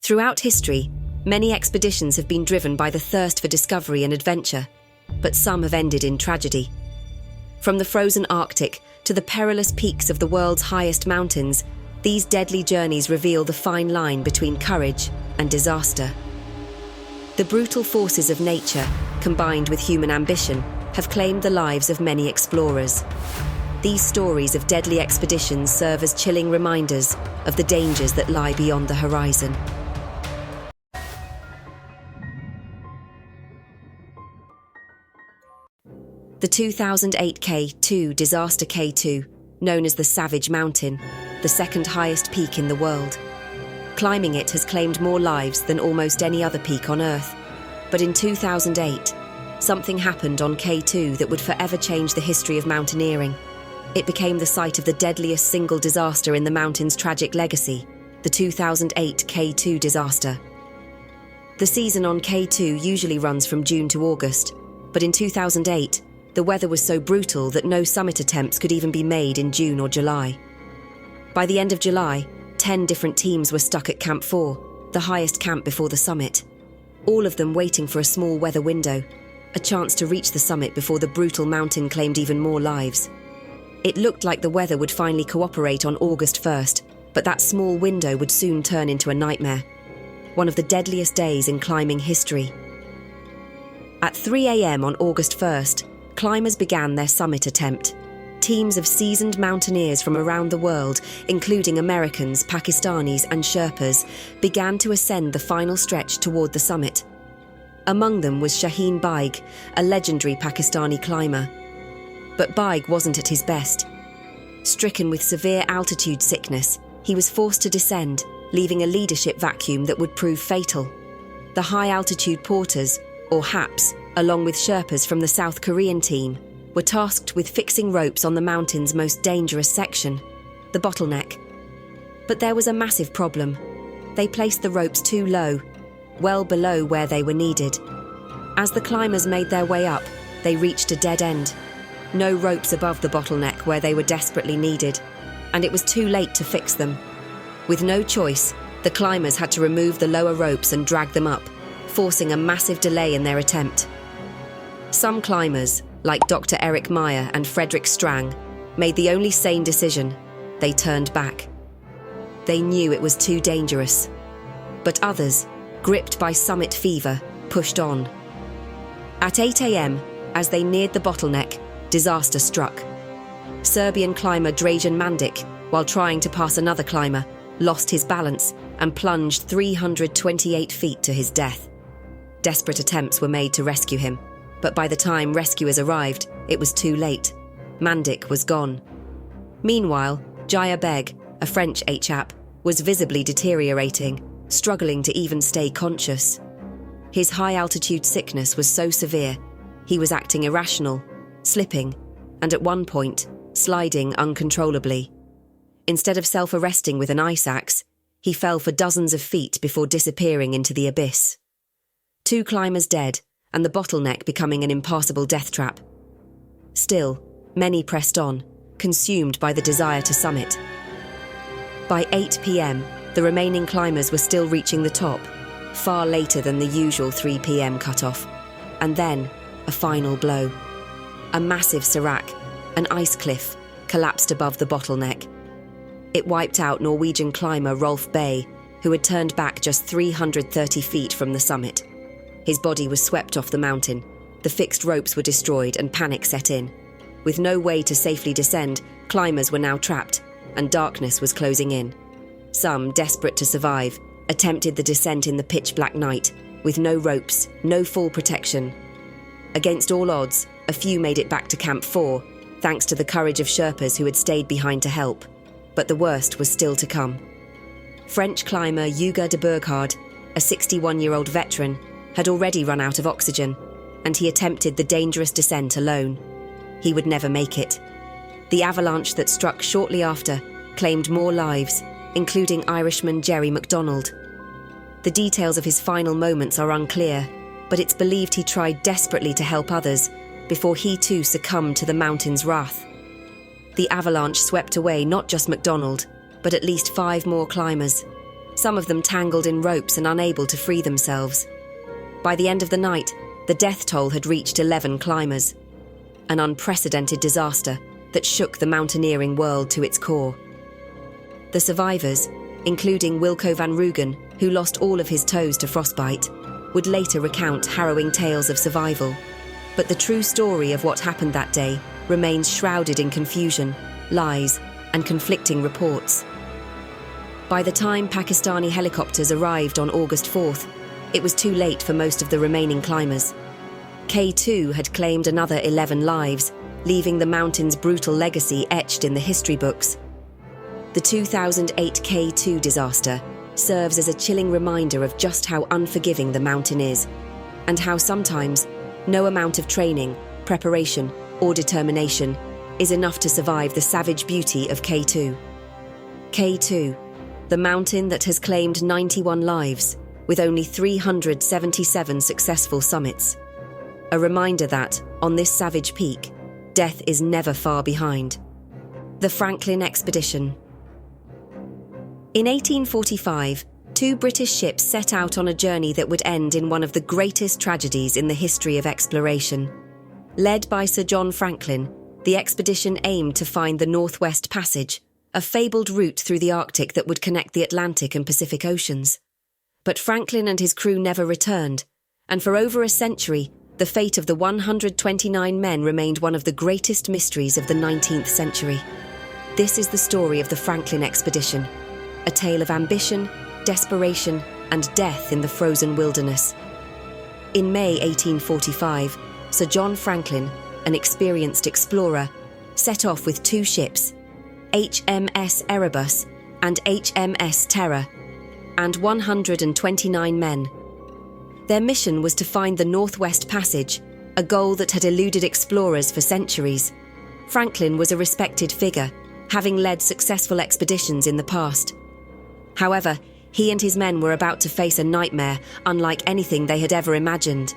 Throughout history, many expeditions have been driven by the thirst for discovery and adventure, but some have ended in tragedy. From the frozen Arctic to the perilous peaks of the world's highest mountains, these deadly journeys reveal the fine line between courage and disaster. The brutal forces of nature, combined with human ambition, have claimed the lives of many explorers. These stories of deadly expeditions serve as chilling reminders of the dangers that lie beyond the horizon. The 2008 K2 disaster K2, known as the Savage Mountain, the second highest peak in the world. Climbing it has claimed more lives than almost any other peak on Earth. But in 2008, something happened on K2 that would forever change the history of mountaineering. It became the site of the deadliest single disaster in the mountain's tragic legacy, the 2008 K2 disaster. The season on K2 usually runs from June to August, but in 2008, the weather was so brutal that no summit attempts could even be made in June or July. By the end of July, 10 different teams were stuck at Camp 4, the highest camp before the summit, all of them waiting for a small weather window, a chance to reach the summit before the brutal mountain claimed even more lives. It looked like the weather would finally cooperate on August 1st, but that small window would soon turn into a nightmare. One of the deadliest days in climbing history. At 3 a.m. on August 1st, climbers began their summit attempt. Teams of seasoned mountaineers from around the world, including Americans, Pakistanis and Sherpas, began to ascend the final stretch toward the summit. Among them was Shaheen Baig, a legendary Pakistani climber. But Baig wasn't at his best. Stricken with severe altitude sickness, he was forced to descend, leaving a leadership vacuum that would prove fatal. The high-altitude porters, or HAPs, along with Sherpas from the South Korean team, were tasked with fixing ropes on the mountain's most dangerous section, the bottleneck. But there was a massive problem. They placed the ropes too low, well below where they were needed. As the climbers made their way up, they reached a dead end. No ropes above the bottleneck where they were desperately needed, and it was too late to fix them. With no choice, the climbers had to remove the lower ropes and drag them up, forcing a massive delay in their attempt. Some climbers, like Dr. Eric Meyer and Frederick Strang, made the only sane decision. They turned back. They knew it was too dangerous. But others, gripped by summit fever, pushed on. At 8 a.m., as they neared the bottleneck, disaster struck. Serbian climber Dražen Mandic, while trying to pass another climber, lost his balance and plunged 328 feet to his death. Desperate attempts were made to rescue him, but by the time rescuers arrived, it was too late. Mandic was gone. Meanwhile, Jaya Beg, a French HAP, was visibly deteriorating, struggling to even stay conscious. His high-altitude sickness was so severe, he was acting irrational, slipping, and at one point, sliding uncontrollably. Instead of self-arresting with an ice axe, he fell for dozens of feet before disappearing into the abyss. 2 climbers dead, and the bottleneck becoming an impassable death trap. Still, many pressed on, consumed by the desire to summit. By 8 p.m., the remaining climbers were still reaching the top, far later than the usual 3 p.m. cutoff. And then, a final blow. A massive serac, an ice cliff, collapsed above the bottleneck. It wiped out Norwegian climber Rolf Bay, who had turned back just 330 feet from the summit. His body was swept off the mountain, the fixed ropes were destroyed and panic set in. With no way to safely descend, climbers were now trapped, and darkness was closing in. Some, desperate to survive, attempted the descent in the pitch-black night, with no ropes, no fall protection. Against all odds, a few made it back to Camp 4, thanks to the courage of Sherpas who had stayed behind to help. But the worst was still to come. French climber Hugo de Burghard, a 61-year-old veteran, had already run out of oxygen, and he attempted the dangerous descent alone. He would never make it. The avalanche that struck shortly after claimed more lives, including Irishman Jerry McDonald. The details of his final moments are unclear, but it's believed he tried desperately to help others before he too succumbed to the mountain's wrath. The avalanche swept away not just McDonald, but at least 5 more climbers, some of them tangled in ropes and unable to free themselves. By the end of the night, the death toll had reached 11 climbers, an unprecedented disaster that shook the mountaineering world to its core. The survivors, including Wilco van Rugen, who lost all of his toes to frostbite, would later recount harrowing tales of survival. But the true story of what happened that day remains shrouded in confusion, lies, and conflicting reports. By the time Pakistani helicopters arrived on August 4th, it was too late for most of the remaining climbers. K2 had claimed another 11 lives, leaving the mountain's brutal legacy etched in the history books. The 2008 K2 disaster serves as a chilling reminder of just how unforgiving the mountain is, and how sometimes no amount of training, preparation, or determination is enough to survive the savage beauty of K2. K2, the mountain that has claimed 91 lives, with only 377 successful summits. A reminder that, on this savage peak, death is never far behind. The Franklin Expedition. In 1845, 2 British ships set out on a journey that would end in one of the greatest tragedies in the history of exploration. Led by Sir John Franklin, the expedition aimed to find the Northwest Passage, a fabled route through the Arctic that would connect the Atlantic and Pacific Oceans. But Franklin and his crew never returned, and for over a century, the fate of the 129 men remained one of the greatest mysteries of the 19th century. This is the story of the Franklin Expedition, a tale of ambition, desperation, and death in the frozen wilderness. In May 1845, Sir John Franklin, an experienced explorer, set off with 2 ships, HMS Erebus and HMS Terror, and 129 men. Their mission was to find the Northwest Passage, a goal that had eluded explorers for centuries. Franklin was a respected figure, having led successful expeditions in the past. However, he and his men were about to face a nightmare unlike anything they had ever imagined.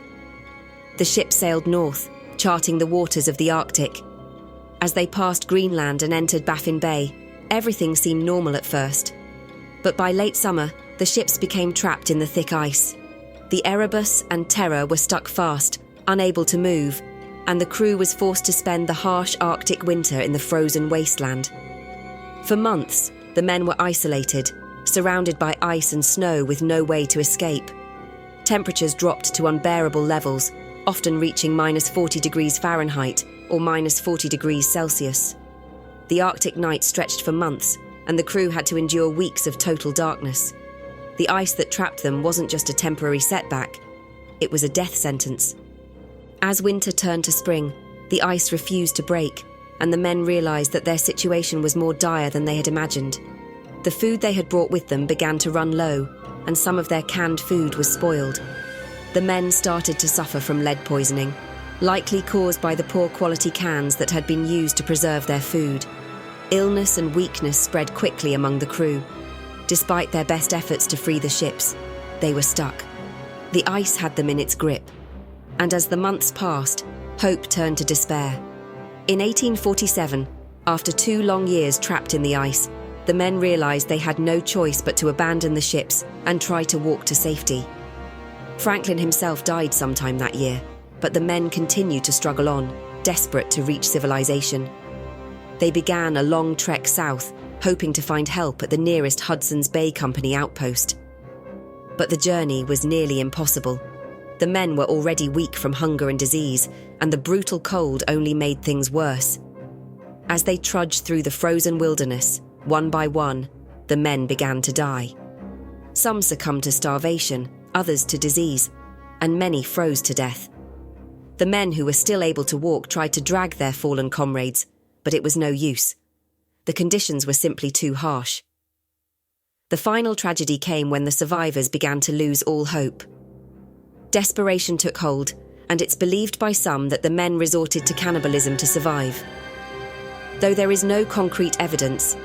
The ship sailed north, charting the waters of the Arctic. As they passed Greenland and entered Baffin Bay, everything seemed normal at first. But by late summer, the ships became trapped in the thick ice. The Erebus and Terror were stuck fast, unable to move, and the crew was forced to spend the harsh Arctic winter in the frozen wasteland. For months, the men were isolated, surrounded by ice and snow with no way to escape. Temperatures dropped to unbearable levels, often reaching -40 degrees Fahrenheit or -40 degrees Celsius. The Arctic night stretched for months, and the crew had to endure weeks of total darkness. The ice that trapped them wasn't just a temporary setback, it was a death sentence. As winter turned to spring, the ice refused to break, and the men realized that their situation was more dire than they had imagined. The food they had brought with them began to run low, and some of their canned food was spoiled. The men started to suffer from lead poisoning, likely caused by the poor quality cans that had been used to preserve their food. Illness and weakness spread quickly among the crew. Despite their best efforts to free the ships, they were stuck. The ice had them in its grip, and as the months passed, hope turned to despair. In 1847, after 2 long years trapped in the ice, the men realized they had no choice but to abandon the ships and try to walk to safety. Franklin himself died sometime that year, but the men continued to struggle on, desperate to reach civilization. They began a long trek south, hoping to find help at the nearest Hudson's Bay Company outpost. But the journey was nearly impossible. The men were already weak from hunger and disease, and the brutal cold only made things worse. As they trudged through the frozen wilderness, one by one, the men began to die. Some succumbed to starvation, others to disease, and many froze to death. The men who were still able to walk tried to drag their fallen comrades, but it was no use. The conditions were simply too harsh. The final tragedy came when the survivors began to lose all hope. Desperation took hold, and it's believed by some that the men resorted to cannibalism to survive. Though there is no concrete evidence,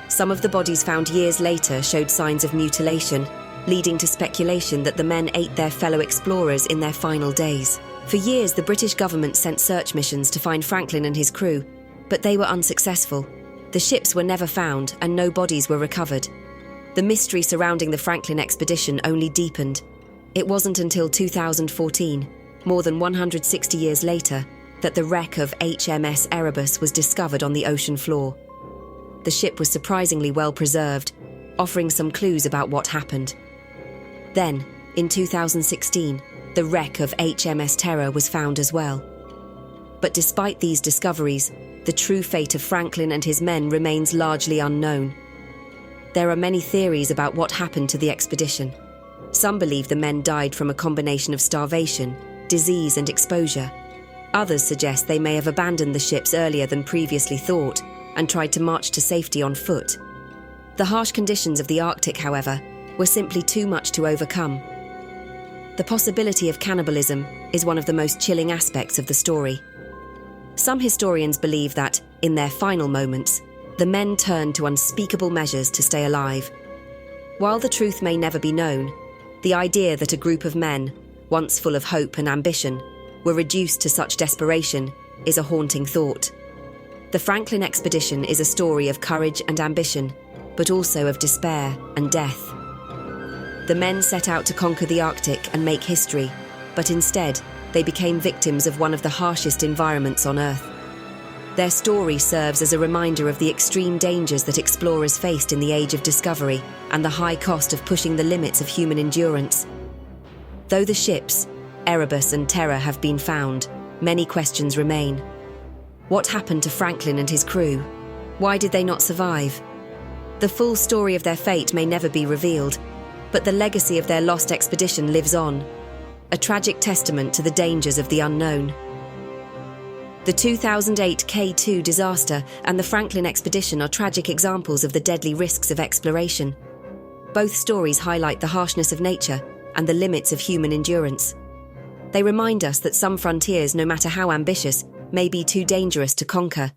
some of the bodies found years later showed signs of mutilation, leading to speculation that the men ate their fellow explorers in their final days. For years, the British government sent search missions to find Franklin and his crew, but they were unsuccessful. The ships were never found and no bodies were recovered. The mystery surrounding the Franklin expedition only deepened. It wasn't until 2014, more than 160 years later, that the wreck of HMS Erebus was discovered on the ocean floor. The ship was surprisingly well preserved, offering some clues about what happened. Then, in 2016, the wreck of HMS Terror was found as well. But despite these discoveries, the true fate of Franklin and his men remains largely unknown. There are many theories about what happened to the expedition. Some believe the men died from a combination of starvation, disease, and exposure. Others suggest they may have abandoned the ships earlier than previously thought and tried to march to safety on foot. The harsh conditions of the Arctic, however, were simply too much to overcome. The possibility of cannibalism is one of the most chilling aspects of the story. Some historians believe that, in their final moments, the men turned to unspeakable measures to stay alive. While the truth may never be known, the idea that a group of men, once full of hope and ambition, were reduced to such desperation is a haunting thought. The Franklin expedition is a story of courage and ambition, but also of despair and death. The men set out to conquer the Arctic and make history, but instead, they became victims of one of the harshest environments on Earth. Their story serves as a reminder of the extreme dangers that explorers faced in the age of discovery and the high cost of pushing the limits of human endurance. Though the ships, Erebus and Terror, have been found, many questions remain. What happened to Franklin and his crew? Why did they not survive? The full story of their fate may never be revealed, but the legacy of their lost expedition lives on, a tragic testament to the dangers of the unknown. The 2008 K2 disaster and the Franklin expedition are tragic examples of the deadly risks of exploration. Both stories highlight the harshness of nature and the limits of human endurance. They remind us that some frontiers, no matter how ambitious, may be too dangerous to conquer,